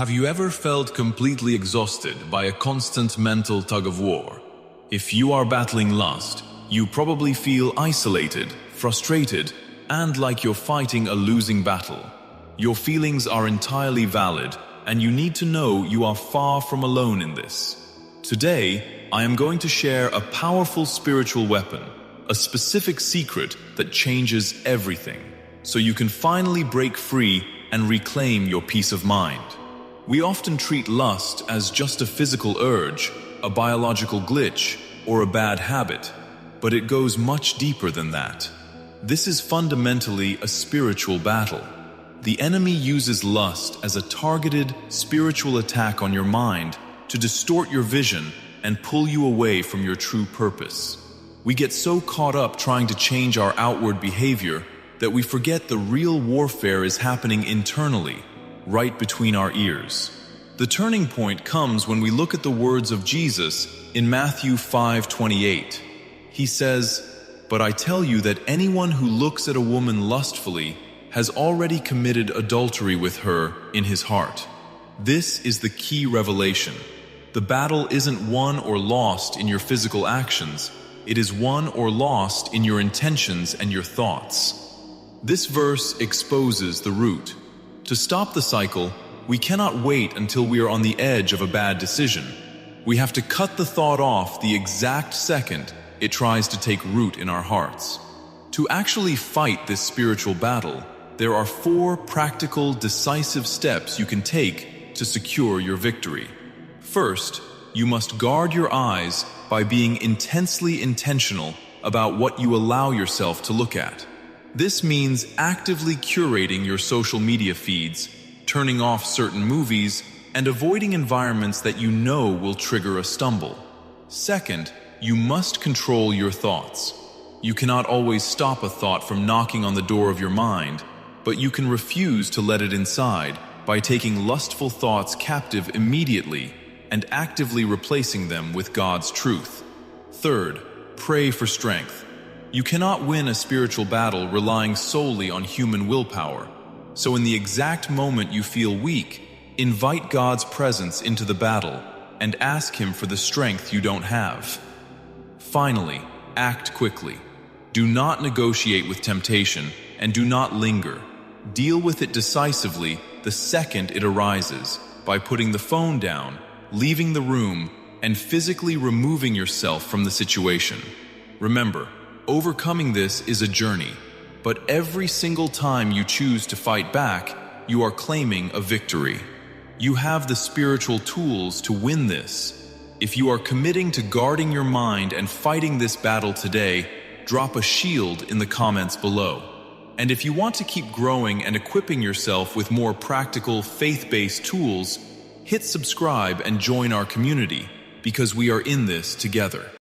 Have you ever felt completely exhausted by a constant mental tug-of-war? If you are battling lust, you probably feel isolated, frustrated, and like you're fighting a losing battle. Your feelings are entirely valid, and you need to know you are far from alone in this. Today, I am going to share a powerful spiritual weapon, a specific secret that changes everything, so you can finally break free and reclaim your peace of mind. We often treat lust as just a physical urge, a biological glitch, or a bad habit, but it goes much deeper than that. This is fundamentally a spiritual battle. The enemy uses lust as a targeted, spiritual attack on your mind to distort your vision and pull you away from your true purpose. We get so caught up trying to change our outward behavior that we forget the real warfare is happening internally, right between our ears. The turning point comes when we look at the words of Jesus in Matthew 5:28. He says, "But I tell you that anyone who looks at a woman lustfully has already committed adultery with her in his heart." This is the key revelation. The battle isn't won or lost in your physical actions. It is won or lost in your intentions and your thoughts. This verse exposes the root. To stop the cycle, we cannot wait until we are on the edge of a bad decision. We have to cut the thought off the exact second it tries to take root in our hearts. To actually fight this spiritual battle, there are 4 practical, decisive steps you can take to secure your victory. First, you must guard your eyes by being intensely intentional about what you allow yourself to look at. This means actively curating your social media feeds, turning off certain movies, and avoiding environments that you know will trigger a stumble. Second, you must control your thoughts. You cannot always stop a thought from knocking on the door of your mind, but you can refuse to let it inside by taking lustful thoughts captive immediately and actively replacing them with God's truth. Third, pray for strength. You cannot win a spiritual battle relying solely on human willpower. So in the exact moment you feel weak, invite God's presence into the battle and ask Him for the strength you don't have. Finally, act quickly. Do not negotiate with temptation and do not linger. Deal with it decisively the second it arises by putting the phone down, leaving the room, and physically removing yourself from the situation. Remember, overcoming this is a journey, but every single time you choose to fight back, you are claiming a victory. You have the spiritual tools to win this. If you are committing to guarding your mind and fighting this battle today, drop a shield in the comments below. And if you want to keep growing and equipping yourself with more practical, faith-based tools, hit subscribe and join our community, because we are in this together.